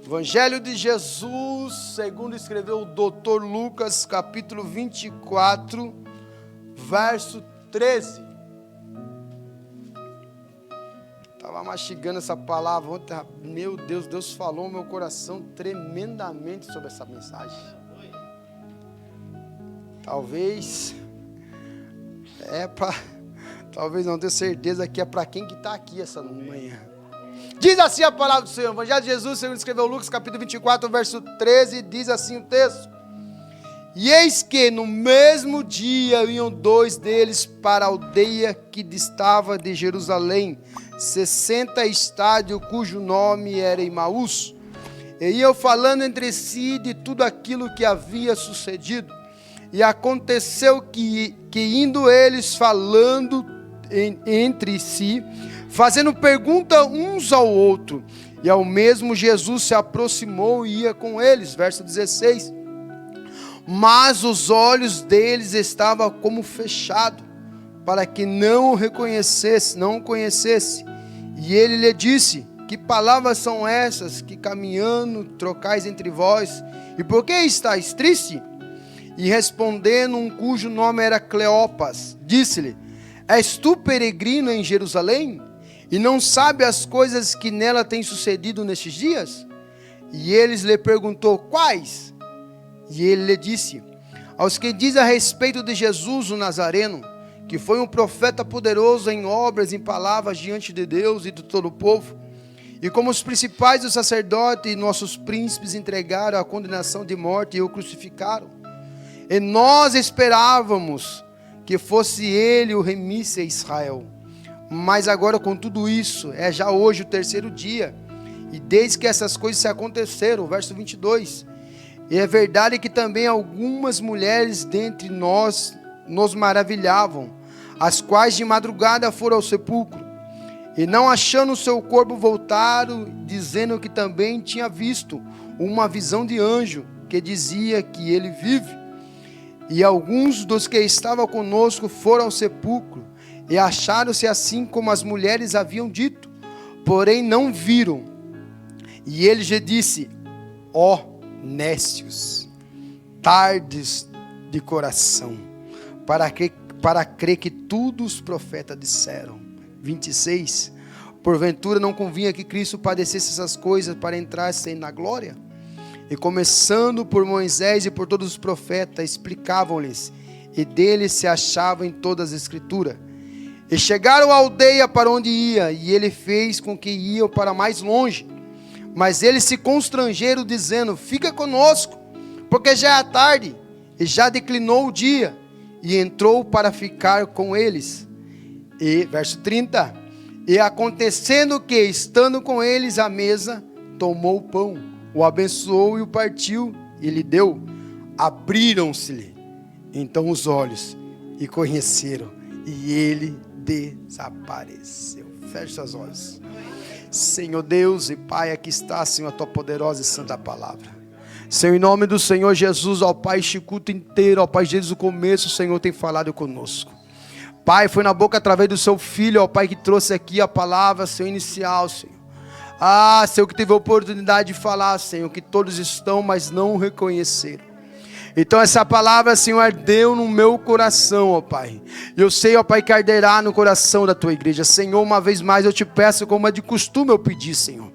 Evangelho de Jesus, segundo escreveu o Dr. Lucas, capítulo 24, verso 13. Estava mastigando essa palavra ontem, meu Deus, Deus falou no meu coração tremendamente sobre essa mensagem. Talvez não tenho certeza que é para quem que está aqui essa manhã. Diz assim a palavra do Senhor, Evangelho de Jesus, segundo escreveu Lucas, capítulo 24, verso 13, diz assim o texto: E eis que no mesmo dia iam dois deles para a aldeia que distava de Jerusalém, 60 estádios, cujo nome era Emaús, e iam falando entre si de tudo aquilo que havia sucedido. E aconteceu que indo eles falando entre si, fazendo pergunta uns ao outro, e ao mesmo Jesus se aproximou e ia com eles, verso 16, mas os olhos deles estavam como fechados, para que não o conhecesse, e ele lhe disse: Que palavras são essas que caminhando trocais entre vós, e por que estáis triste? E respondendo um cujo nome era Cleopas, disse-lhe: És tu peregrino em Jerusalém? E não sabe as coisas que nela têm sucedido nestes dias? E eles lhe perguntou: Quais? E ele lhe disse: Aos que diz a respeito de Jesus o Nazareno, que foi um profeta poderoso em obras e em palavras diante de Deus e de todo o povo, e como os principais dos sacerdotes e nossos príncipes entregaram a condenação de morte e o crucificaram. E nós esperávamos que fosse ele o remisse a Israel. Mas agora com tudo isso, é já hoje o terceiro dia, e desde que essas coisas se aconteceram, verso 22, e é verdade que também algumas mulheres dentre nós nos maravilhavam, as quais de madrugada foram ao sepulcro, e não achando o seu corpo voltaram, dizendo que também tinha visto uma visão de anjo, que dizia que ele vive. E alguns dos que estavam conosco foram ao sepulcro, e acharam-se assim como as mulheres haviam dito, porém não viram. E ele lhe disse: Ó nécios, tardes de coração, para crer que tudo os profetas disseram. 26. Porventura não convinha que Cristo padecesse essas coisas para entrar-se na glória? E começando por Moisés e por todos os profetas, explicavam-lhes, e deles se achava em todas as escrituras. E chegaram à aldeia para onde ia, e ele fez com que iam para mais longe. Mas eles se constrangeram, dizendo: Fica conosco, porque já é tarde, e já declinou o dia. E entrou para ficar com eles. E, verso 30, e acontecendo que, estando com eles à mesa, tomou o pão, o abençoou e o partiu, e lhe deu. Abriram-se-lhe então os olhos, e conheceram, e ele desapareceu. Feche seus olhos. Senhor Deus e Pai, aqui está, Senhor, a tua poderosa e santa palavra. Senhor, em nome do Senhor Jesus, ó Pai, este culto inteiro, ó Pai, desde o começo o Senhor tem falado conosco. Pai, foi na boca através do seu Filho, ó Pai, que trouxe aqui a palavra, Senhor, inicial, Senhor. Senhor, que teve a oportunidade de falar, Senhor, que todos estão, mas não o reconheceram. Então essa palavra, Senhor, ardeu no meu coração, ó Pai. Eu sei, ó Pai, que arderá no coração da tua igreja. Senhor, uma vez mais eu te peço, como é de costume eu pedir, Senhor,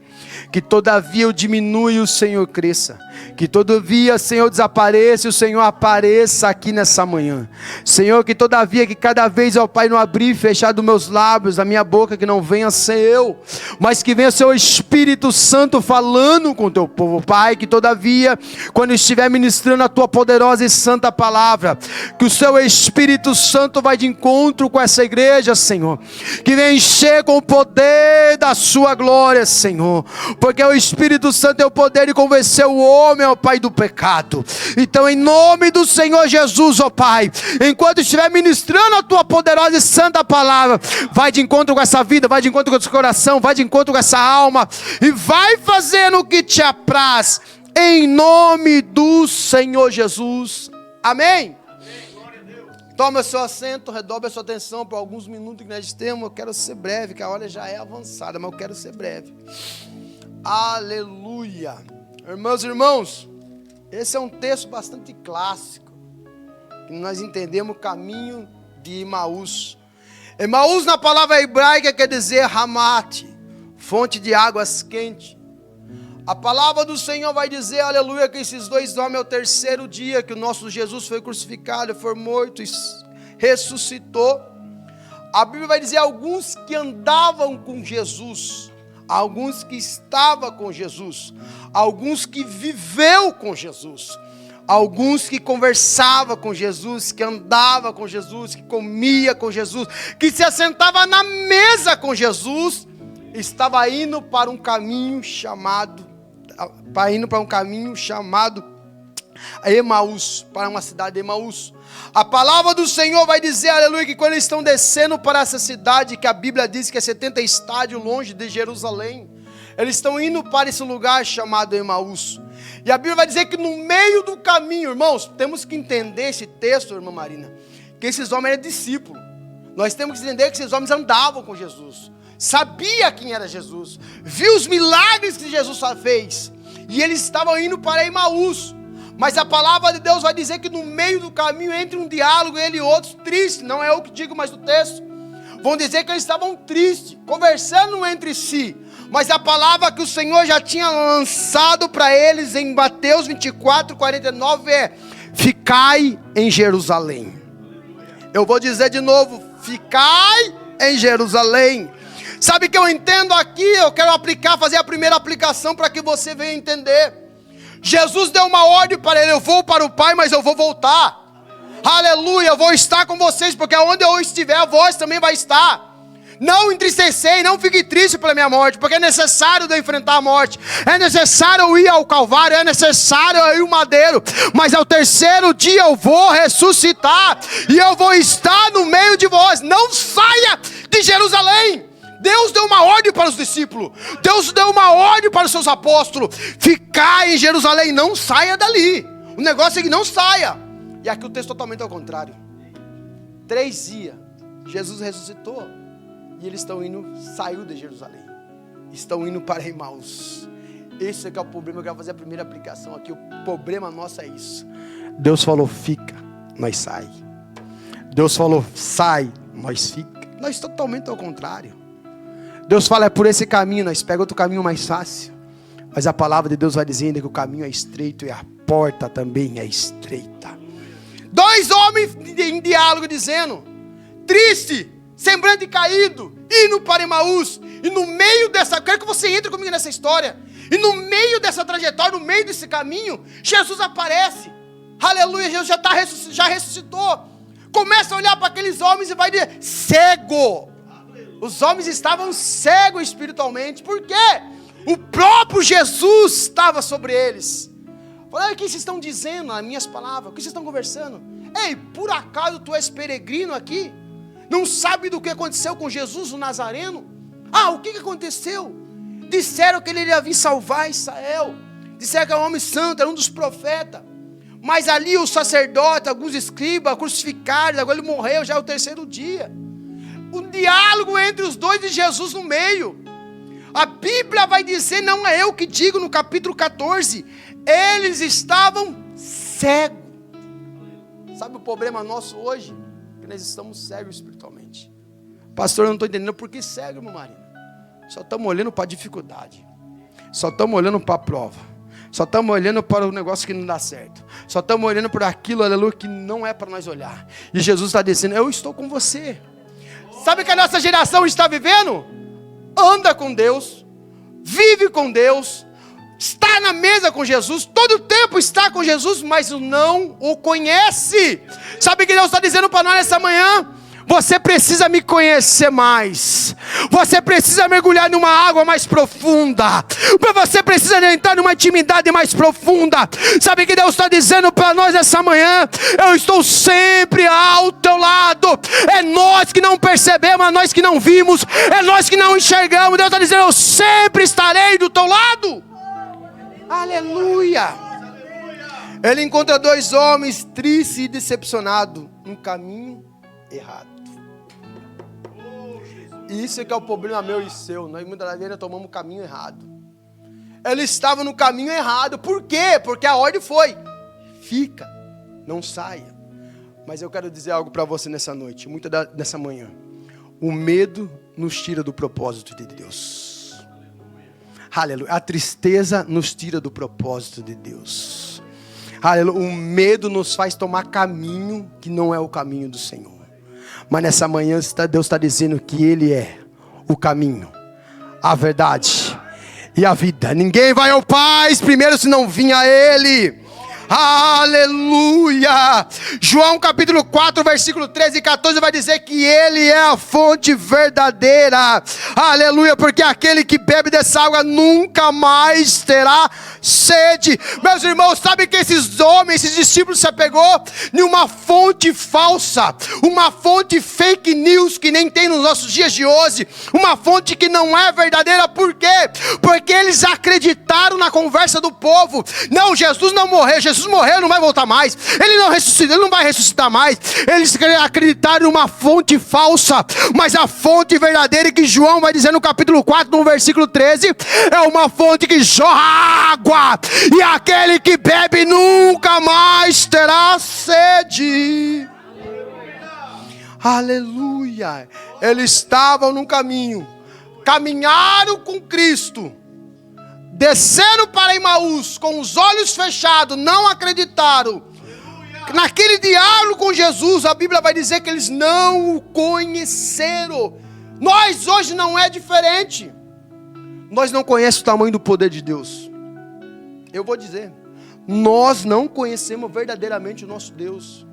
que todavia eu diminua e o Senhor cresça. Que todavia, Senhor, desapareça e o Senhor apareça aqui nessa manhã. Senhor, que todavia, que cada vez, ó Pai, não abrir e fechar dos meus lábios, a minha boca, que não venha ser eu, mas que venha o seu Espírito Santo falando com o teu povo. Pai, que todavia, quando estiver ministrando a tua poderosa e santa palavra, que o seu Espírito Santo vai de encontro com essa igreja, Senhor. Que venha encher com o poder da sua glória, Senhor. Porque o Espírito Santo é o poder de convencer o homem, ó Pai, do pecado. Então, em nome do Senhor Jesus, ó Pai, enquanto estiver ministrando a tua poderosa e santa palavra, vai de encontro com essa vida, vai de encontro com esse coração, vai de encontro com essa alma, e vai fazendo o que te apraz, em nome do Senhor Jesus. Amém? Toma seu assento, redobre a sua atenção por alguns minutos que nós temos. Eu quero ser breve, que a hora já é avançada, mas eu quero ser breve. Aleluia. Irmãos e irmãos, esse é um texto bastante clássico, que nós entendemos o caminho de Emaús. Emaús na palavra hebraica quer dizer Hamat, fonte de águas quentes. A palavra do Senhor vai dizer, aleluia, que esses dois homens é o terceiro dia que o nosso Jesus foi crucificado, foi morto e ressuscitou. A Bíblia vai dizer alguns que andavam com Jesus, alguns que estavam com Jesus, alguns que viveu com Jesus, alguns que conversava com Jesus, que andava com Jesus, que comia com Jesus, que se assentava na mesa com Jesus, estava indo para um caminho chamado Emaús, para uma cidade de Emaús. A palavra do Senhor vai dizer, aleluia, que quando eles estão descendo para essa cidade, que a Bíblia diz que é 70 estádios longe de Jerusalém, eles estão indo para esse lugar chamado Emaús. E a Bíblia vai dizer que no meio do caminho, irmãos, temos que entender esse texto, irmã Marina, que esses homens eram discípulos. Nós temos que entender que esses homens andavam com Jesus, sabia quem era Jesus, viu os milagres que Jesus fez, e eles estavam indo para Emaús. Mas a palavra de Deus vai dizer que no meio do caminho, entre um diálogo, ele e outros, triste, não é eu que digo, mas do texto, vão dizer que eles estavam tristes, conversando entre si. Mas a palavra que o Senhor já tinha lançado para eles em Mateus 24, 49 é: ficai em Jerusalém. Eu vou dizer de novo: ficai em Jerusalém. Sabe o que eu entendo aqui? Eu quero fazer a primeira aplicação para que você venha entender. Jesus deu uma ordem para ele: eu vou para o Pai, mas eu vou voltar. Aleluia, eu vou estar com vocês, porque onde eu estiver, vós também vai estar. Não entristecei, não fique triste pela minha morte, porque é necessário eu enfrentar a morte, é necessário eu ir ao Calvário, é necessário eu ir ao madeiro, mas ao terceiro dia eu vou ressuscitar, e eu vou estar no meio de vós. Não saia de Jerusalém. Deus deu uma ordem para os discípulos, Deus deu uma ordem para os seus apóstolos: ficai em Jerusalém, não saia dali. O negócio é que não saia. E aqui o texto totalmente ao contrário. 3 dias, Jesus ressuscitou, e eles estão indo, saiu de Jerusalém, estão indo para Emaús. Esse é que é o problema. Eu quero fazer a primeira aplicação aqui. O problema nosso é isso. Deus falou: fica, nós sai. Deus falou: sai, nós fica. Nós totalmente ao contrário. Deus fala: é por esse caminho, nós pega outro caminho mais fácil. Mas a palavra de Deus vai dizendo que o caminho é estreito e a porta também é estreita. 2 homens em diálogo dizendo, triste, semblante caído, indo para Emaús. E no meio dessa, quero que você entre comigo nessa história. E no meio dessa trajetória, no meio desse caminho, Jesus aparece. Aleluia, Jesus já ressuscitou. Começa a olhar para aqueles homens e vai dizer: cego. Os homens estavam cegos espiritualmente. Por quê? O próprio Jesus estava sobre eles. Olha o que vocês estão dizendo, as minhas palavras. O que vocês estão conversando? Ei, por acaso tu és peregrino aqui? Não sabe do que aconteceu com Jesus o Nazareno? Ah, o que aconteceu? Disseram que ele ia vir salvar Israel. Disseram que era um homem santo, era um dos profetas. Mas ali o sacerdote, alguns escribas, crucificaram. Agora ele morreu, já é o 3º dia. Um diálogo entre os dois e Jesus no meio. A Bíblia vai dizer, não é eu que digo, no capítulo 14, eles estavam cegos. Sabe o problema nosso hoje? Que nós estamos cegos espiritualmente. Pastor, eu não estou entendendo por que cego, irmão Marina. Só estamos olhando para a dificuldade. Só estamos olhando para a prova. Só estamos olhando para o negócio que não dá certo. Só estamos olhando para aquilo, aleluia, que não é para nós olhar. E Jesus está dizendo: eu estou com você. Sabe o que a nossa geração está vivendo? Anda com Deus, vive com Deus, está na mesa com Jesus, todo o tempo está com Jesus, mas não o conhece. Sabe o que Deus está dizendo para nós nessa manhã? Você precisa me conhecer mais. Você precisa mergulhar numa água mais profunda. Você precisa entrar numa intimidade mais profunda. Sabe o que Deus está dizendo para nós essa manhã? Eu estou sempre ao teu lado. É nós que não percebemos, é nós que não vimos, é nós que não enxergamos. Deus está dizendo: eu sempre estarei do teu lado. Aleluia. Ele encontra 2 homens tristes e decepcionados, um caminho errado. Isso é que é o problema meu e seu. Nós muitas vezes tomamos o caminho errado. Eles estavam no caminho errado. Por quê? Porque a ordem foi: fica, não saia. Mas eu quero dizer algo para você nessa noite, nessa manhã. O medo nos tira do propósito de Deus. Aleluia. A tristeza nos tira do propósito de Deus. Aleluia. O medo nos faz tomar caminho que não é o caminho do Senhor. Mas nessa manhã Deus está dizendo que Ele é o caminho, a verdade e a vida. Ninguém vai ao Pai primeiro se não vir a Ele. Aleluia. João capítulo 4, versículo 13 e 14 vai dizer que Ele é a fonte verdadeira. Aleluia, porque aquele que bebe dessa água nunca mais terá sede. Meus irmãos, sabe que esses homens, esses discípulos se apegou em uma fonte falsa, uma fonte fake news que nem tem nos nossos dias de hoje, uma fonte que não é verdadeira. Por quê? Porque eles acreditaram na conversa do povo. Não, Jesus não morreu, Jesus morreu, não vai voltar mais, ele não ressuscitou, ele não vai ressuscitar mais. Eles acreditaram numa fonte falsa, mas a fonte verdadeira que João vai dizer no capítulo 4, no versículo 13, é uma fonte que jorra água, e aquele que bebe nunca mais terá sede. Aleluia. Eles estavam no caminho, caminharam com Cristo, desceram para Emaús com os olhos fechados, não acreditaram. Naquele diálogo com Jesus, a Bíblia vai dizer que eles não o conheceram. Nós hoje não é diferente. Nós não conhecemos o tamanho do poder de Deus. Eu vou dizer, nós não conhecemos verdadeiramente o nosso Deus.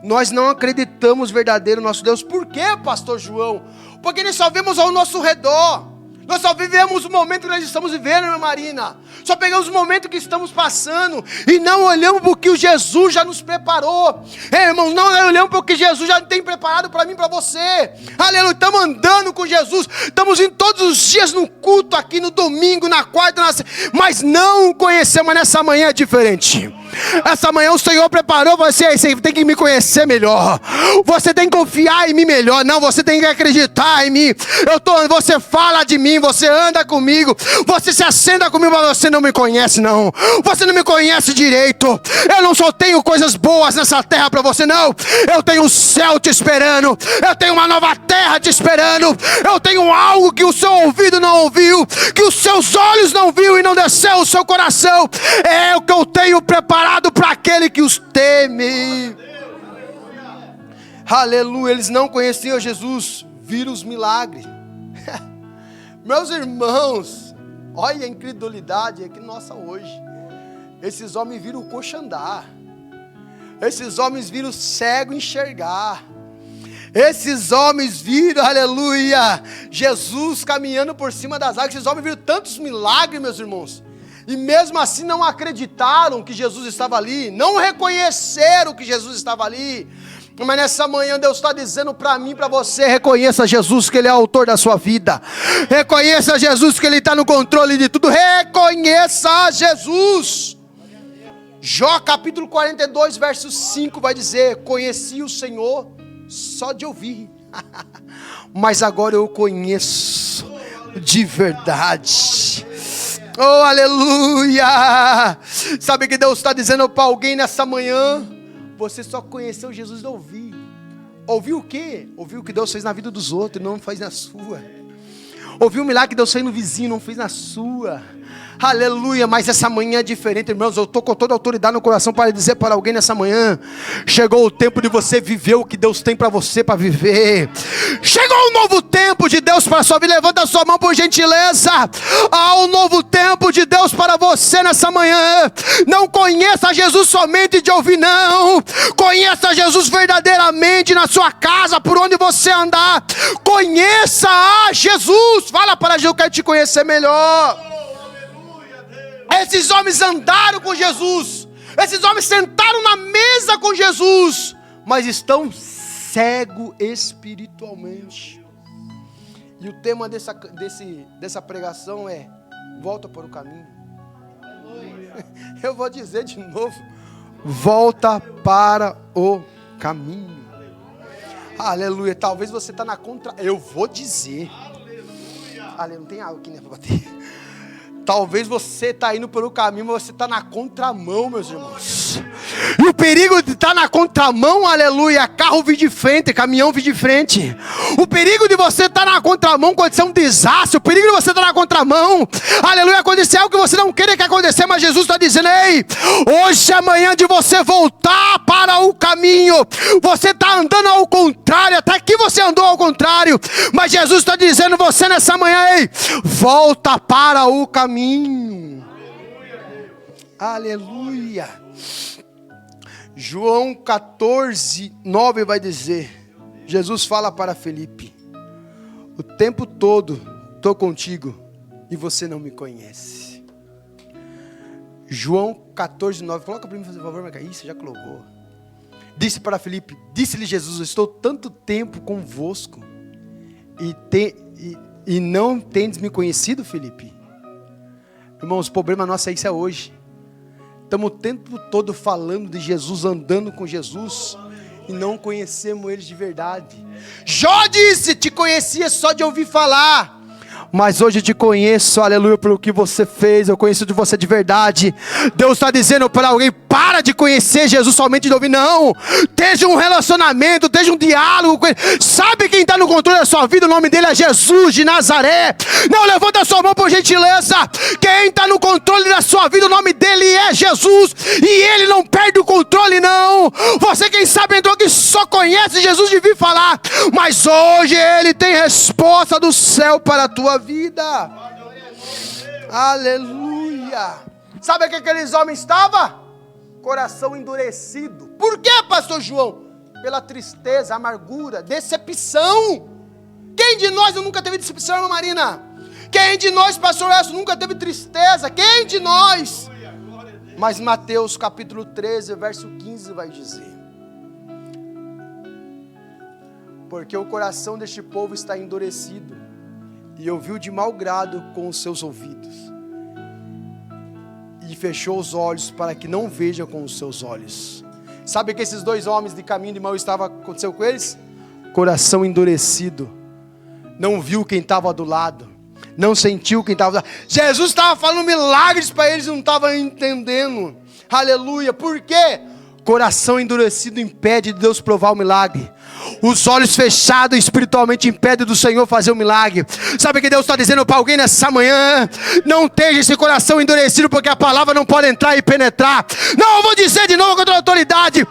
Nós não acreditamos verdadeiro no nosso Deus. Por quê, pastor João? Porque nós só vemos ao nosso redor. Nós só vivemos o momento que nós estamos vivendo, minha Marina. Só pegamos o momento que estamos passando e não olhamos para o que o Jesus já nos preparou. Irmãos, não olhamos para o que Jesus já tem preparado para mim e para você. Aleluia, estamos andando com Jesus. Estamos indo todos os dias no culto aqui, no domingo, na quarta, mas não o conhecemos. Mas nessa manhã é diferente. Essa manhã o Senhor preparou você. Você tem que me conhecer melhor. Você tem que confiar em mim melhor. Não, você tem que acreditar em mim. Você fala de mim, você anda comigo, você se assenta comigo, mas você não me conhece, não. Você não me conhece direito. Eu não só tenho coisas boas nessa terra para você, não. Eu tenho o céu te esperando. Eu tenho uma nova terra te esperando. Eu tenho algo que o seu ouvido não ouviu, que os seus olhos não viu e não desceu o seu coração. É o que eu tenho preparado para aquele que os teme. Aleluia. Eles não conheciam Jesus, viram os milagres. Meus irmãos, olha a incredulidade aqui nossa hoje. Esses homens viram o coxo andar. Esses homens viram o cego enxergar. Esses homens viram, aleluia, Jesus caminhando por cima das águas. Esses homens viram tantos milagres, meus irmãos. E mesmo assim não acreditaram que Jesus estava ali. Não reconheceram que Jesus estava ali. Mas nessa manhã Deus está dizendo para mim, para você: reconheça Jesus, que Ele é o autor da sua vida. Reconheça Jesus, que Ele está no controle de tudo. Reconheça Jesus. Jó capítulo 42, verso 5 vai dizer: conheci o Senhor só de ouvir, mas agora eu o conheço de verdade. Oh, aleluia. Sabe o que Deus está dizendo para alguém nessa manhã? Você só conheceu Jesus de ouvir. Ouviu o quê? Ouviu o que Deus fez na vida dos outros, não fez na sua. Ouviu o milagre que Deus fez no vizinho, não fez na sua. Aleluia, mas essa manhã é diferente, irmãos. Eu estou com toda a autoridade no coração para dizer para alguém nessa manhã: chegou o tempo de você viver o que Deus tem para você para viver. Chegou um novo tempo de Deus para a sua vida. Levanta a sua mão por gentileza. Há um novo tempo de Deus para você nessa manhã. Não conheça Jesus somente de ouvir, não. Conheça Jesus verdadeiramente na sua casa, por onde você andar. Conheça a Jesus. Fala para Jesus: eu quero te conhecer melhor. Esses homens andaram com Jesus. Esses homens sentaram na mesa com Jesus, mas estão cegos espiritualmente. E o tema dessa pregação é: volta para o caminho. Eu vou dizer de novo: volta para o caminho. Aleluia. Talvez você está na contra. Eu vou dizer. Aleluia. Não tem água aqui, né, para bater. Talvez você está indo pelo caminho, mas você está na contramão, meus irmãos. E o perigo de estar na contramão, aleluia, carro vir de frente, caminhão vir de frente. O perigo de você estar na contramão acontecer um desastre. O perigo de você estar na contramão, aleluia, acontecer algo que você não queira que acontecer, mas Jesus está dizendo: ei, hoje é amanhã de você voltar para o caminho. Você está andando ao contrário, até aqui você andou ao contrário, mas Jesus está dizendo você nessa manhã: ei, volta para o caminho. Aleluia. João 14, 9 vai dizer, Jesus fala para Felipe: o tempo todo estou contigo e você não me conhece. João 14, 9, coloca para mim, por favor, Marca. Isso, já colocou. Disse para Felipe, disse-lhe Jesus: estou tanto tempo convosco e não tendes me conhecido, Felipe? Irmãos, o problema nosso é isso hoje. Estamos o tempo todo falando de Jesus, andando com Jesus, e não conhecemos Ele de verdade. Jó disse: te conhecia só de ouvir falar, mas hoje eu te conheço, aleluia, pelo que você fez. Eu conheço de você de verdade. Deus está dizendo para alguém: para de conhecer Jesus somente de ouvir. Não, esteja um relacionamento, esteja um diálogo com Ele. Sabe quem está no controle da sua vida? O nome dele é Jesus de Nazaré. Não, levanta a sua mão por gentileza. Quem está no controle da sua vida, o nome dele é Jesus, e Ele não perde o controle, não. Você, quem sabe, entrou que só conhece Jesus de vir falar, mas hoje Ele tem resposta do céu para a tua vida. Aleluia. Sabe o que aqueles homens estavam? Coração endurecido. Por quê, pastor João? Pela tristeza, amargura, decepção. Quem de nós nunca teve decepção, irmã Marina? Quem de nós, pastor Edson, nunca teve tristeza? Quem de nós? Mas Mateus capítulo 13, verso 15 vai dizer: porque o coração deste povo está endurecido, e ouviu de mau grado com os seus ouvidos, e fechou os olhos para que não veja com os seus olhos. Sabe que esses dois homens de caminho de Emaús aconteceu com eles? Coração endurecido. Não viu quem estava do lado, não sentiu quem estava do lado. Jesus estava falando milagres para eles e não estavam entendendo. Aleluia. Por quê? Coração endurecido impede de Deus provar o milagre. Os olhos fechados espiritualmente impedem do Senhor fazer o milagre. Sabe o que Deus está dizendo para alguém nessa manhã? Não tenha esse coração endurecido, porque a palavra não pode entrar e penetrar. Não, eu vou dizer de novo contra a autoridade: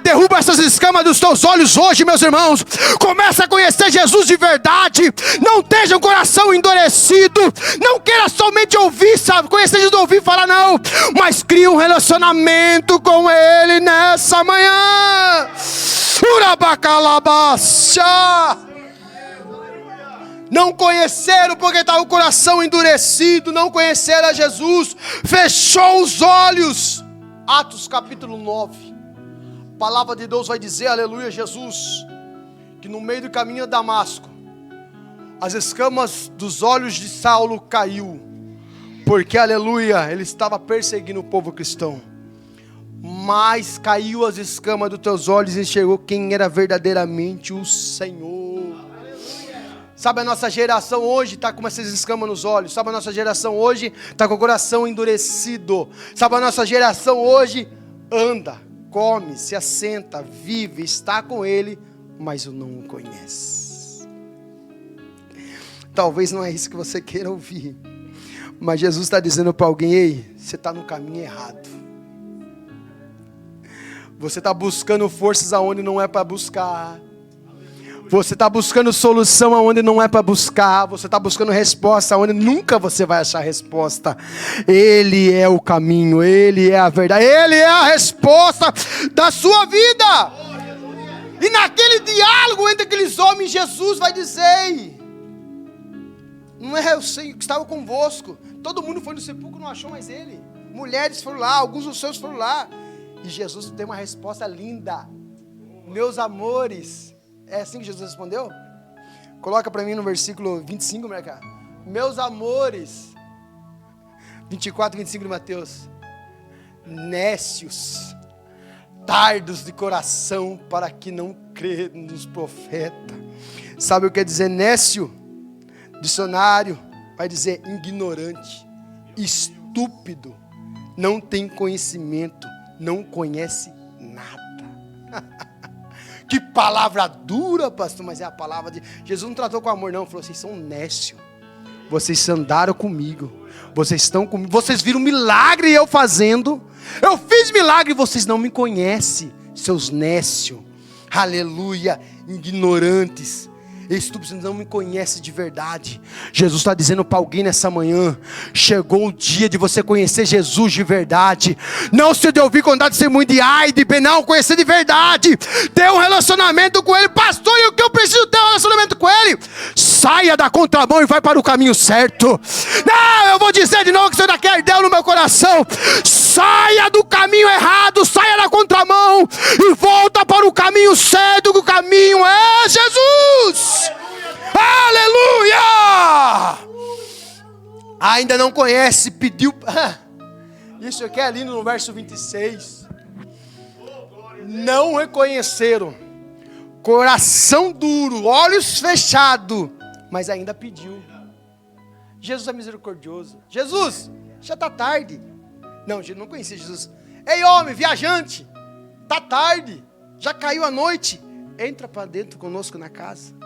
derruba essas escamas dos teus olhos hoje, meus irmãos. Começa a conhecer Jesus de verdade. Não tenha um coração endurecido. Não queira somente ouvir, sabe? Conhecer Jesus, ouvir falar, não. Mas crie um relacionamento com Ele nessa manhã. Não conheceram porque estava o coração endurecido. Não conheceram a Jesus, fechou os olhos. Atos capítulo 9, a palavra de Deus vai dizer, aleluia, Jesus, que no meio do caminho a Damasco, as escamas dos olhos de Saulo caiu, porque, aleluia, ele estava perseguindo o povo cristão. Mas caiu as escamas dos teus olhos e enxergou quem era verdadeiramente o Senhor. Sabe, a nossa geração hoje está com essas escamas nos olhos. Sabe, a nossa geração hoje está com o coração endurecido. Sabe, a nossa geração hoje anda, come, se assenta, vive, está com Ele, mas o não o conhece. Talvez não é isso que você queira ouvir, mas Jesus está dizendo para alguém: ei, você está no caminho errado. Você está buscando forças aonde não é para buscar. Você está buscando solução aonde não é para buscar. Você está buscando resposta aonde nunca você vai achar resposta. Ele é o caminho, Ele é a verdade, Ele é a resposta da sua vida. E naquele diálogo entre aqueles homens, Jesus vai dizer: não é eu sei que estava convosco. Todo mundo foi no sepulcro, não achou mais Ele. Mulheres foram lá, alguns dos seus foram lá. E Jesus tem uma resposta linda: meus amores. É assim que Jesus respondeu? Coloca para mim no versículo 25, Marca. Meus amores. 24, 25 de Mateus. Nécios, tardos de coração, para que não crê nos profetas. Sabe o que quer dizer nécio? Dicionário vai dizer ignorante, estúpido, não tem conhecimento, não conhece nada. Que palavra dura, pastor, mas é a palavra de... Jesus não tratou com amor não, falou, vocês são nécios. Vocês andaram comigo, vocês estão comigo, vocês viram milagre eu fazendo. Eu fiz milagre e vocês não me conhecem, seus nécios. Aleluia, ignorantes. Estúpidos, não me conhece de verdade. Jesus está dizendo para alguém nessa manhã: chegou o dia de você conhecer Jesus de verdade. Não se de ouvir contar de ser muito de ai, de bem, não, conhecer de verdade. Ter um relacionamento com Ele. Pastor, e o que eu preciso ter um relacionamento com Ele? Saia da contramão e vai para o caminho certo. Não, eu vou dizer de novo que isso daqui ardeu no meu coração. Saia do caminho errado, saia da contramão e volta para o caminho certo, que o caminho é Jesus. Aleluia! Ainda não conhece, pediu. Isso aqui é lindo no verso 26. Não reconheceram, coração duro, olhos fechados, mas ainda pediu. Jesus é misericordioso. Jesus, já está tarde. Não, Jesus não conhecia Jesus. Ei, homem, viajante, está tarde, já caiu a noite. Entra para dentro conosco na casa.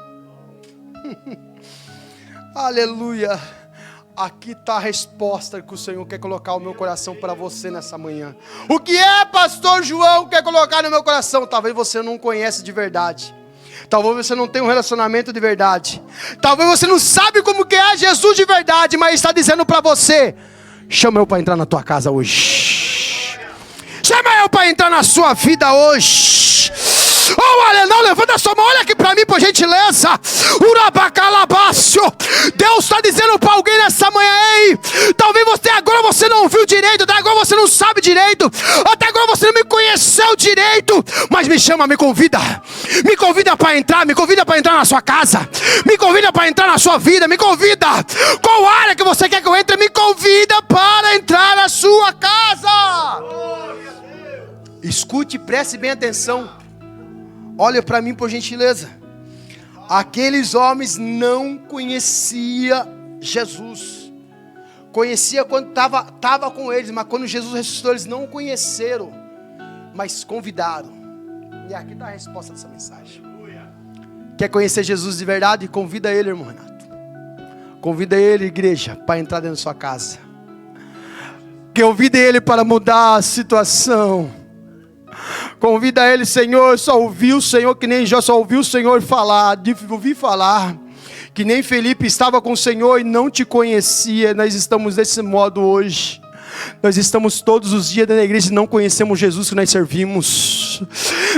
Aleluia. Aqui está a resposta que o Senhor quer colocar no meu coração para você nessa manhã. O que é, pastor João, quer colocar no meu coração? Talvez você não conhece de verdade. Talvez você não tenha um relacionamento de verdade. Talvez você não sabe como que é Jesus de verdade, mas está dizendo para você: chama eu para entrar na tua casa hoje. Chama eu para entrar na sua vida hoje. Oh, olha, não, levanta a sua mão, olha aqui para mim, por gentileza. Urabacalabácio. Deus está dizendo para alguém nessa manhã: ei, talvez você agora você não viu direito, até agora você não sabe direito, até agora você não me conheceu direito, mas me chama, me convida para entrar, me convida para entrar na sua casa, me convida para entrar na sua vida, me convida. Qual área que você quer que eu entre? Me convida para entrar na sua casa. Escute, preste bem atenção. Olha para mim, por gentileza. Aqueles homens não conheciam Jesus. Conhecia quando estava com eles, mas quando Jesus ressuscitou, eles não o conheceram, mas convidaram. E aqui está a resposta dessa mensagem. Quer conhecer Jesus de verdade? Convida ele, irmão Renato. Convida ele, igreja, para entrar dentro da sua casa. Convida ele para mudar a situação. Convida ele, Senhor, só ouvi o Senhor, que nem Jó, só ouvi o Senhor falar, ouvi falar, que nem Felipe estava com o Senhor e não te conhecia. Nós estamos desse modo hoje. Nós estamos todos os dias dentro da igreja e não conhecemos Jesus que nós servimos.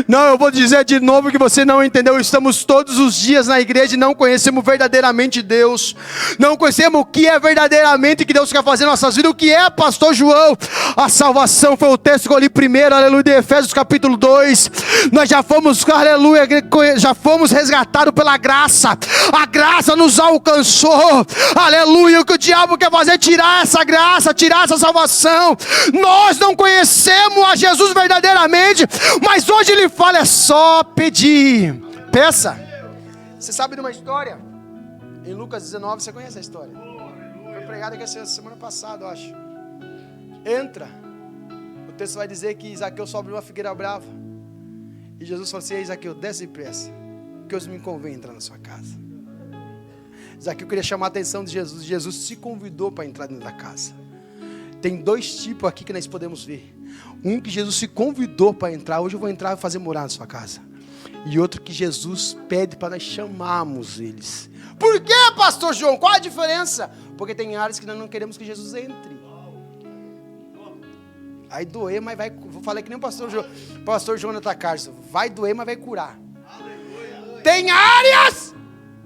Não, eu vou dizer de novo que você não entendeu. Estamos todos os dias na igreja e não conhecemos verdadeiramente Deus. Não conhecemos o que é verdadeiramente que Deus quer fazer em nossas vidas. O que é, pastor João? A salvação foi o texto que eu li primeiro, aleluia, de Efésios capítulo 2. Nós já fomos, aleluia, já fomos resgatados pela graça. A graça nos alcançou, aleluia. O que o diabo quer fazer é tirar essa graça, tirar essa salvação. Nós não conhecemos a Jesus verdadeiramente, mas hoje ele fala: é só pedir. Peça. Você sabe de uma história? Em Lucas 19, você conhece a história? Foi pregada aqui semana passada, eu acho. Entra. O texto vai dizer que Zaqueu sobe uma figueira brava. E Jesus falou assim: ei, Zaqueu, desce depressa, que hoje me convém entrar na sua casa. Zaqueu queria chamar a atenção de Jesus. Jesus se convidou para entrar dentro da casa. Tem dois tipos aqui que nós podemos ver. Um que Jesus se convidou para entrar. Hoje eu vou entrar e fazer morar na sua casa. E outro que Jesus pede para nós chamarmos eles. Por que, pastor João? Qual a diferença? Porque tem áreas que nós não queremos que Jesus entre. Aí doer, mas vai... Vou falar que nem o pastor Jonathan Carson. Vai doer, mas vai curar. Tem áreas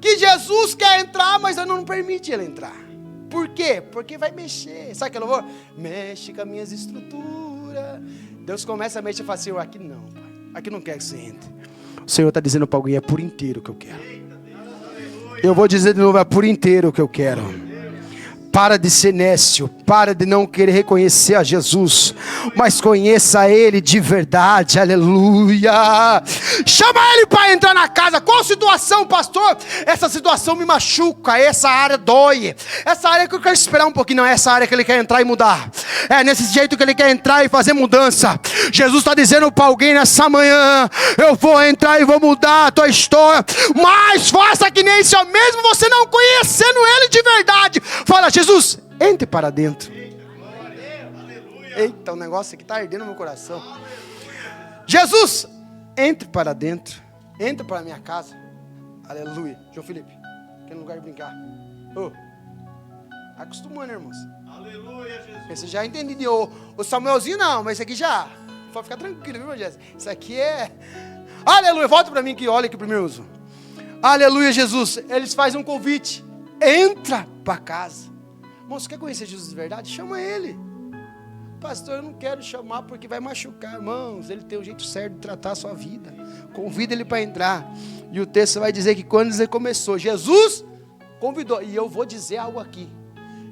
que Jesus quer entrar, mas nós não permite ele entrar. Por quê? Porque vai mexer. Sabe aquele louvor? Mexe com as minhas estruturas. Deus começa a mexer e fala assim: aqui não, pai. Aqui não quer que você entre. O Senhor está dizendo para alguém: é por inteiro que eu quero. Eu vou dizer de novo: é por inteiro que eu quero. Para de ser nécio. para de não querer reconhecer a Jesus, mas conheça Ele de verdade. Aleluia. Chama Ele para entrar na casa. Qual situação, pastor? Essa situação me machuca, essa área dói, essa área que eu quero esperar um pouquinho. Não, é essa área que Ele quer entrar e mudar. É nesse jeito que Ele quer entrar e fazer mudança. Jesus está dizendo para alguém nessa manhã: eu vou entrar e vou mudar a tua história, mas faça que nem isso, mesmo você não conhecendo Ele de verdade. Fala: Jesus, entre para dentro. Eita, o negócio aqui está ardendo no meu coração. Jesus, entre para dentro. Entre para a minha casa. Aleluia. João Felipe, aqui no lugar de brincar. Acostumando, irmãos. Aleluia, Jesus. Esse já entendi. O Samuelzinho não, mas esse aqui já. Pode ficar tranquilo, viu, Jéssica? Isso aqui é... Aleluia. Volta para mim que olha aqui primeiro uso. Aleluia, Jesus. Eles fazem um convite. Entra para casa. Irmão, você quer conhecer Jesus de verdade? Chama Ele. Pastor, eu não quero chamar porque vai machucar. Irmãos, Ele tem um jeito certo de tratar a sua vida. Convida Ele para entrar. E o texto vai dizer que quando ele começou, Jesus convidou. E eu vou dizer algo aqui.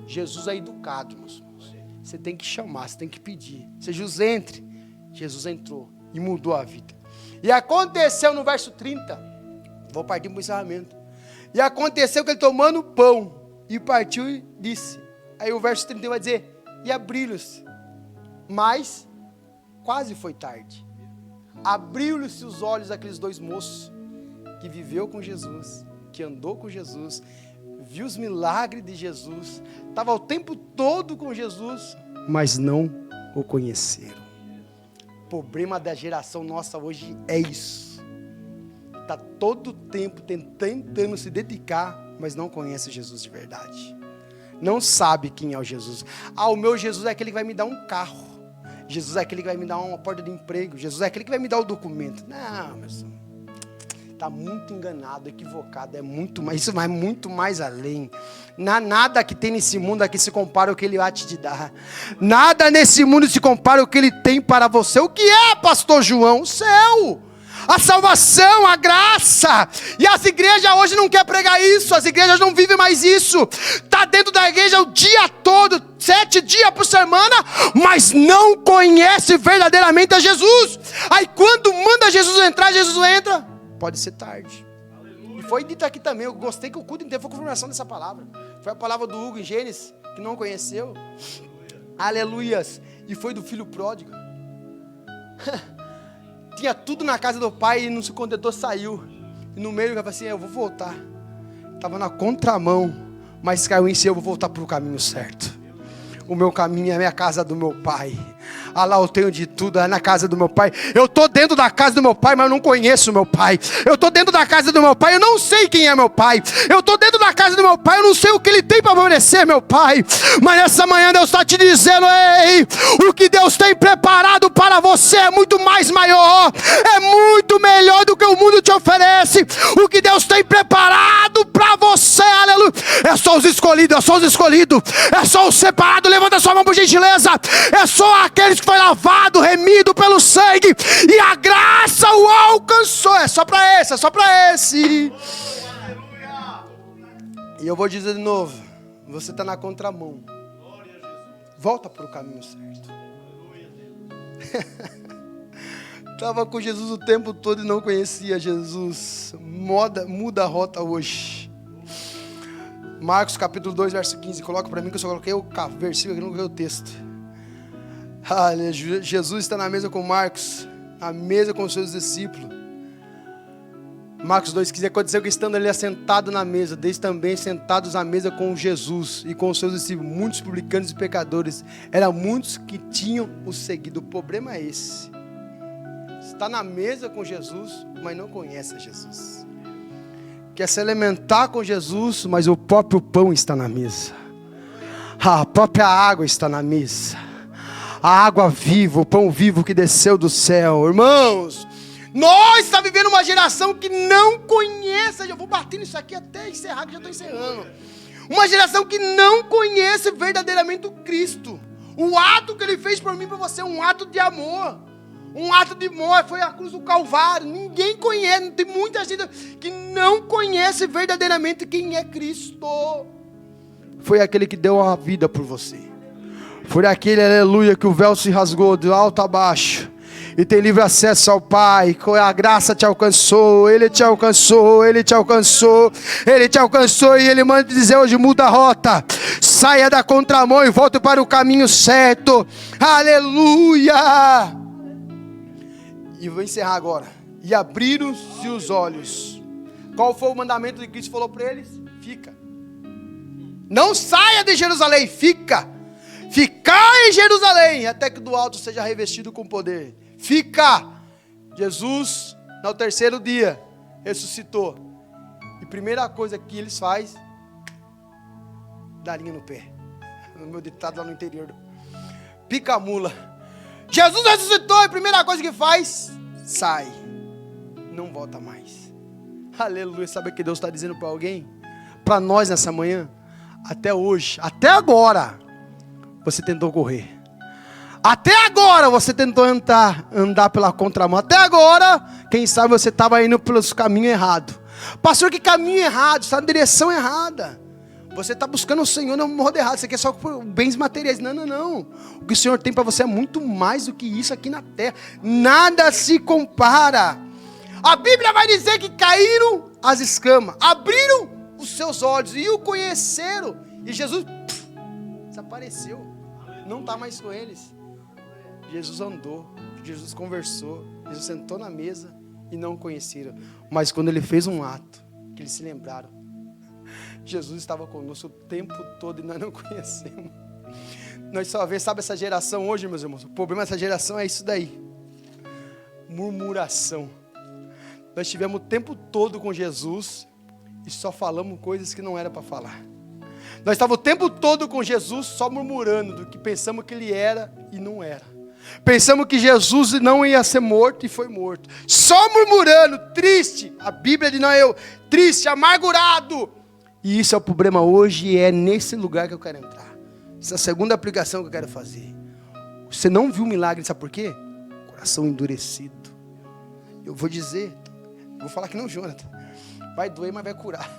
Jesus é educado, meus irmãos. Você tem que chamar, você tem que pedir. Se Jesus entre, Jesus entrou e mudou a vida. E aconteceu no verso 30. Vou partir para o encerramento. E aconteceu que ele tomando pão e partiu e disse. Aí o verso 31 vai dizer: e abriu-se. Mas quase foi tarde. Abriu-se os olhos daqueles dois moços que viveu com Jesus, que andou com Jesus, viu os milagres de Jesus, estava o tempo todo com Jesus, mas não o conheceram. O problema da geração nossa hoje é isso. Está todo o tempo tentando se dedicar, mas não conhece Jesus de verdade. Não sabe quem é o Jesus. O meu Jesus é aquele que vai me dar um carro. Jesus é aquele que vai me dar uma porta de emprego. Jesus é aquele que vai me dar o documento. Não, meu irmão. Está muito enganado, equivocado. É muito mais, isso vai muito mais além. Nada que tem nesse mundo aqui se compara ao que Ele vai te dar. Nada nesse mundo se compara ao que Ele tem para você. O que é, pastor João? O céu. A salvação, a graça. E as igrejas hoje não querem pregar isso. As igrejas não vivem mais isso. Está dentro da igreja o dia todo, 7 dias por semana, mas não conhece verdadeiramente a Jesus. Aí quando manda Jesus entrar, Jesus entra. Pode ser tarde. Aleluia. E foi dito aqui também. Eu gostei que o culto inteiro foi a confirmação dessa palavra. Foi a palavra do Hugo em Gênesis, que não conheceu. Aleluias. E foi do filho pródigo. Tinha tudo na casa do pai e não se contentou, saiu. E no meio ele falou assim: eu vou voltar. Estava na contramão, mas caiu em si: eu vou voltar para o caminho certo. O meu caminho é a minha casa do meu pai. Lá eu tenho de tudo, é na casa do meu pai. Eu estou dentro da casa do meu pai, mas eu não conheço o meu pai. Eu estou dentro da casa do meu pai, eu não sei quem é meu pai. Eu estou dentro da casa do meu pai, eu não sei o que ele tem para oferecer, meu pai. Mas nessa manhã Deus está te dizendo: ei, o que Deus tem preparado para você é muito mais maior, é muito melhor do que o mundo te oferece. O que Deus tem preparado para você, aleluia, é só os escolhidos, é só os escolhidos, é só os separados. Levanta sua mão por gentileza. É só aqueles que foi lavado, remido pelo sangue, e a graça o alcançou. É só para esse, é só para esse. E eu vou dizer de novo: você está na contramão. Volta para o caminho certo. Estava com Jesus o tempo todo e não conhecia Jesus. Muda a rota hoje. Marcos capítulo 2, verso 15. Coloca para mim que eu só coloquei o versículo aqui, não coloquei o texto. Jesus está na mesa com Marcos, na mesa com os seus discípulos. Marcos 2,15. Aconteceu que estando ali assentado na mesa, desde também sentados à mesa com Jesus e com os seus discípulos, muitos publicanos e pecadores. Eram muitos que tinham o seguido. O problema é esse: está na mesa com Jesus, mas não conhece a Jesus. Quer se alimentar com Jesus, mas o próprio pão está na mesa. A própria água está na mesa. A água viva, o pão vivo que desceu do céu. Irmãos, nós estamos vivendo uma geração que não conhece. Eu vou bater nisso aqui até encerrar, que já estou encerrando. Uma geração que não conhece verdadeiramente o Cristo. O ato que Ele fez por mim e por você é um ato de amor. Um ato de morte, foi a cruz do Calvário. Ninguém conhece, tem muita gente que não conhece verdadeiramente quem é Cristo. Foi aquele que deu a vida por você. Foi aquele, aleluia, que o véu se rasgou de alto a baixo. E tem livre acesso ao Pai. A graça te alcançou. Ele te alcançou. Ele te alcançou. Ele te alcançou. E Ele manda dizer hoje: muda a rota. Saia da contramão e volte para o caminho certo. Aleluia. E vou encerrar agora. E abriram-se os olhos. Qual foi o mandamento que Cristo falou para eles? Fica. Não saia de Jerusalém. Fica. Ficar em Jerusalém até que do alto seja revestido com poder. Fica. Jesus, no terceiro dia, ressuscitou. E primeira coisa que eles fazem, dá linha no pé. No meu ditado lá no interior. Pica a mula. Jesus ressuscitou e a primeira coisa que faz, sai. Não volta mais. Aleluia. Sabe o que Deus está dizendo para alguém? Para nós nessa manhã. Até hoje, até agora, você tentou correr. Até agora você tentou andar pela contramão. Até agora, quem sabe você estava indo pelos caminhos errados. Pastor, que caminho errado? Você está na direção errada. Você está buscando o Senhor no modo errado. Você quer só bens materiais. Não, não, não. O que o Senhor tem para você é muito mais do que isso aqui na terra. Nada se compara. A Bíblia vai dizer que caíram as escamas. Abriram os seus olhos e o conheceram. E Jesus desapareceu. Não está mais com eles. Jesus andou, Jesus conversou, Jesus sentou na mesa e não o conheceram. Mas quando ele fez um ato, que eles se lembraram, Jesus estava conosco o tempo todo e nós não conhecemos. Nós só vemos, sabe essa geração hoje, meus irmãos? O problema dessa geração é isso daí. Murmuração. Nós tivemos o tempo todo com Jesus e só falamos coisas que não era para falar. Nós estávamos o tempo todo com Jesus só murmurando do que pensamos que ele era e não era. Pensamos que Jesus não ia ser morto e foi morto. Só murmurando, triste. A Bíblia diz, não é eu, triste, amargurado. E isso é o problema hoje e é nesse lugar que eu quero entrar. Essa é a segunda aplicação que eu quero fazer. Você não viu o milagre, sabe por quê? Coração endurecido. Eu vou dizer, vou falar que não, Jonathan. Vai doer, mas vai curar.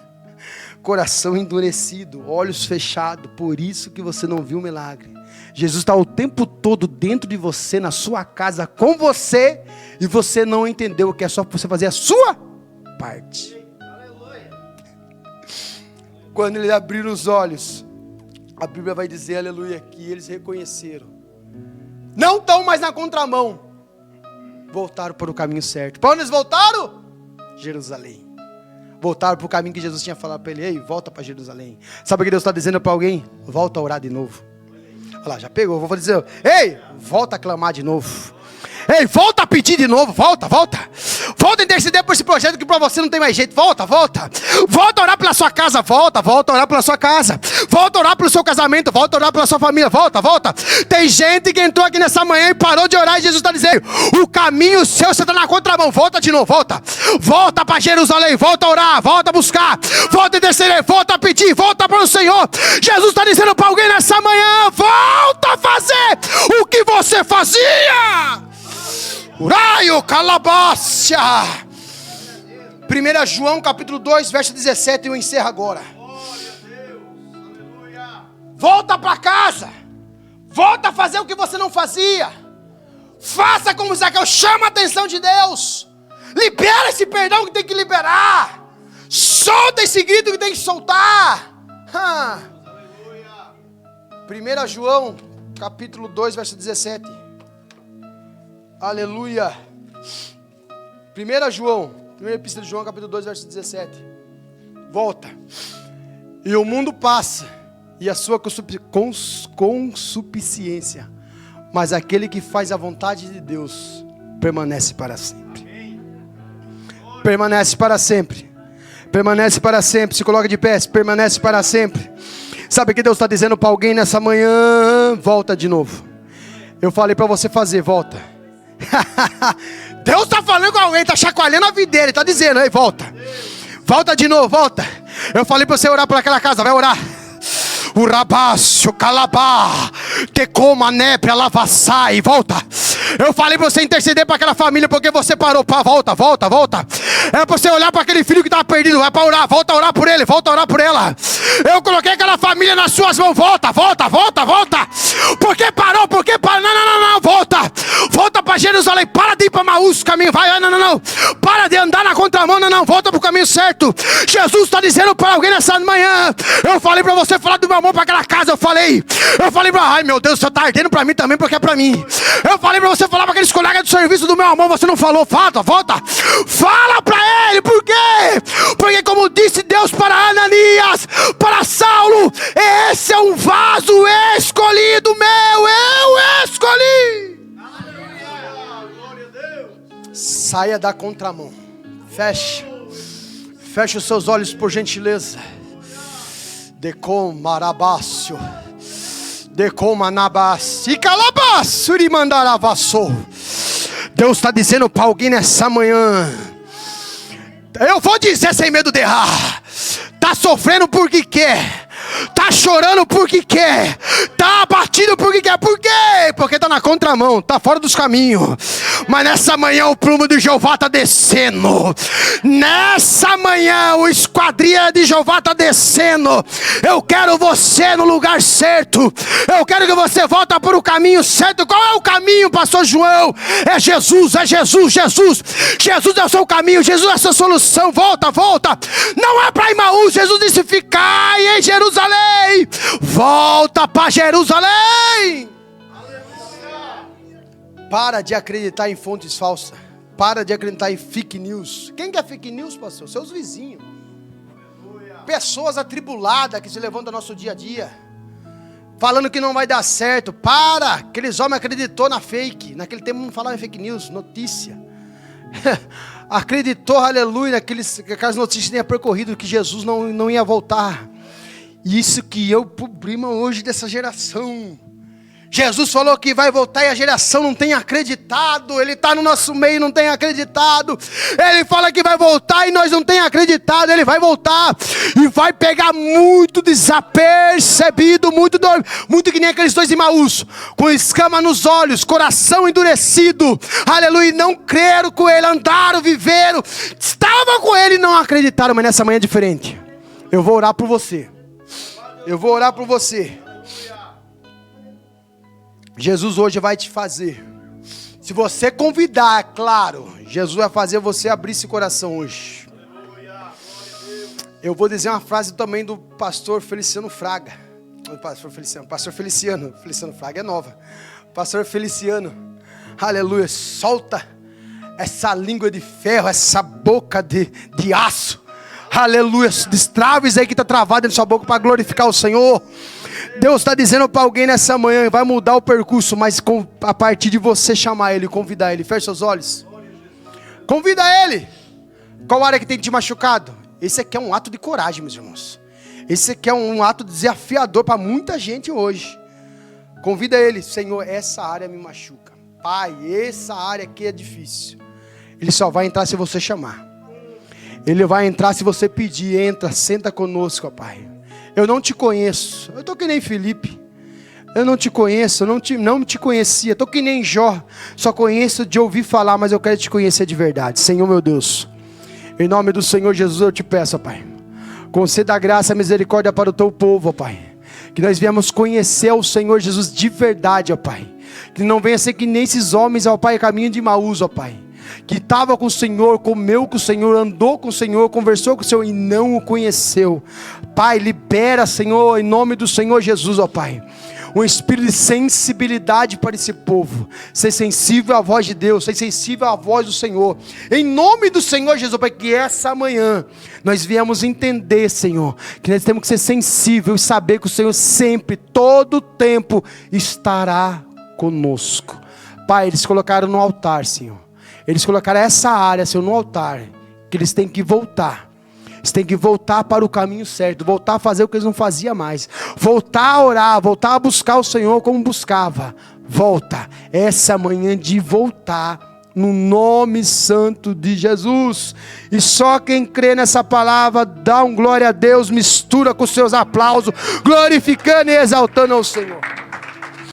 Coração endurecido, olhos fechados, por isso que você não viu o milagre. Jesus está o tempo todo dentro de você, na sua casa, com você, e você não entendeu que é só você fazer a sua parte. Aleluia. Quando eles abriram os olhos, a Bíblia vai dizer, aleluia, que eles reconheceram. Não estão mais na contramão. Voltaram para o caminho certo. Para onde eles voltaram? Jerusalém. Voltaram para o caminho que Jesus tinha falado para ele. Ei, volta para Jerusalém. Sabe o que Deus está dizendo para alguém? Volta a orar de novo. Olha lá, já pegou. Vou dizer, ei, volta a clamar de novo. Ei, volta a pedir de novo. Volta a interceder por esse projeto que para você não tem mais jeito. Volta a orar pela sua casa. Volta a orar pela sua casa. Volta a orar pelo seu casamento. Volta a orar pela sua família. Volta. Tem gente que entrou aqui nessa manhã e parou de orar e Jesus está dizendo, o caminho seu, você está na contramão. Volta de novo, volta para Jerusalém. Volta a orar, volta a buscar. Volta a interceder, volta a pedir. Volta para o Senhor. Jesus está dizendo para alguém nessa manhã, volta a fazer o que você fazia. Uraio calabácia. 1 João capítulo 2 verso 17. Eu encerro agora. Volta para casa. Volta a fazer o que você não fazia. Faça como Zaqueu. Chama a atenção de Deus. Libera esse perdão que tem que liberar. Solta esse grito que tem que soltar. 1 João capítulo 2 verso 17. Aleluia. 1 João, primeira epístola de João, capítulo 2, verso 17. Volta. E o mundo passa, e a sua consuficiência, mas aquele que faz a vontade de Deus permanece para sempre. Permanece para sempre. Permanece para sempre. Se coloca de pé, permanece para sempre. Sabe o que Deus está dizendo para alguém nessa manhã? Volta de novo. Eu falei para você fazer, volta. Deus está falando com alguém, está chacoalhando a vida dele, está dizendo, aí volta de novo, volta. Eu falei para você orar por aquela casa, vai orar. O rabácio, calabá, tecoma, népria, lavaçai, volta. Eu falei para você interceder para aquela família, porque você parou. Volta. É para você olhar para aquele filho que estava perdido. É para orar, volta a orar por ele, volta a orar por ela. Eu coloquei aquela família nas suas mãos. Volta. Por que parou? Não, volta para Jerusalém. Para de ir para Maús, caminho, vai, não. Para de andar na contramão, não, volta para o caminho certo. Jesus está dizendo para alguém nessa manhã. Eu falei para você falar do meu amor para aquela casa. Eu falei para, ai meu Deus, você está ardendo para mim também, porque é para mim. Eu falei para você falar para aqueles colegas do serviço do meu amor, você não falou, volta. Fala para ele, por quê? Porque como disse Deus para Ananias, para Saulo, esse é um vaso escolhido meu, eu escolhi. Saia da contramão. Feche os seus olhos por gentileza. Decom marabácio. Decom anabácio. E calabácio de mandar avassou. Deus está dizendo para alguém nessa manhã. Eu vou dizer sem medo de errar. Está sofrendo porque quer. Está chorando porque quer. Está abatido porque quer. Por quê? Porque está na contramão. Está fora dos caminhos. Mas nessa manhã o plumo de Jeová está descendo. Nessa manhã o esquadrilha de Jeová está descendo. Eu quero você no lugar certo. Eu quero que você volte para o caminho certo. Qual é o caminho, pastor João? É Jesus. Jesus é o seu caminho. Jesus é a sua solução. Volta. Não é para Emaús. Jesus disse, ficai em Jerusalém. Volta para Jerusalém. Para de acreditar em fontes falsas. Para de acreditar em fake news. Quem que é fake news, pastor? Seus vizinhos. Pessoas atribuladas que se levantam no nosso dia a dia, falando que não vai dar certo. Para. Aqueles homens acreditou na fake. Naquele tempo não falava em fake news, notícia. Acreditou, aleluia, aquelas notícias que tinha percorrido que Jesus não ia voltar. Isso que eu problema hoje dessa geração. Jesus falou que vai voltar e a geração não tem acreditado. Ele está no nosso meio e não tem acreditado. Ele fala que vai voltar e nós não tem acreditado. Ele vai voltar e vai pegar muito desapercebido, muito que nem aqueles dois Emaús, com escama nos olhos, coração endurecido, aleluia, não creram com ele, andaram, viveram, estavam com ele e não acreditaram. Mas nessa manhã é diferente. Eu vou orar por você. Jesus hoje vai te fazer. Se você convidar, é claro, Jesus vai fazer você abrir esse coração hoje. Eu vou dizer uma frase também do pastor Feliciano Fraga. Pastor Feliciano Fraga é nova. Pastor Feliciano, aleluia, solta essa língua de ferro, essa boca de aço. Aleluia, destraves aí que está travado na sua boca para glorificar o Senhor. Deus está dizendo para alguém nessa manhã, vai mudar o percurso, mas a partir de você chamar Ele, convidar Ele. Feche seus olhos. Convida Ele. Qual área que tem te machucado? Esse aqui é um ato de coragem, meus irmãos. Esse aqui é um ato desafiador para muita gente hoje. Convida Ele. Senhor, essa área me machuca. Pai, essa área aqui é difícil. Ele só vai entrar se você chamar. Ele vai entrar se você pedir. Entra, senta conosco, ó Pai. Eu não te conheço. Eu estou que nem Felipe. Eu não te conheço, eu não te conhecia. Estou que nem Jó. Só conheço de ouvir falar, mas eu quero te conhecer de verdade. Senhor meu Deus, em nome do Senhor Jesus eu te peço, ó Pai, conceda a graça e a misericórdia para o teu povo, ó Pai. Que nós viemos conhecer o Senhor Jesus de verdade, ó Pai. Que não venha ser que nem esses homens, ó Pai, caminho de Emaús, ó Pai, que estava com o Senhor, comeu com o Senhor, andou com o Senhor, conversou com o Senhor e não o conheceu. Pai, libera, Senhor, em nome do Senhor Jesus, ó Pai, um espírito de sensibilidade para esse povo. Ser sensível à voz de Deus, ser sensível à voz do Senhor. Em nome do Senhor Jesus, Pai, que essa manhã nós viemos entender, Senhor, que nós temos que ser sensíveis e saber que o Senhor sempre, todo o tempo, estará conosco. Pai, eles colocaram no altar, Senhor. Eles colocaram essa área, Senhor, no altar, que eles têm que voltar. Eles têm que voltar para o caminho certo, voltar a fazer o que eles não faziam mais, voltar a orar, voltar a buscar o Senhor como buscava. Volta, essa manhã de voltar no nome santo de Jesus. E só quem crê nessa palavra, dá um glória a Deus, mistura com os seus aplausos, glorificando e exaltando ao Senhor.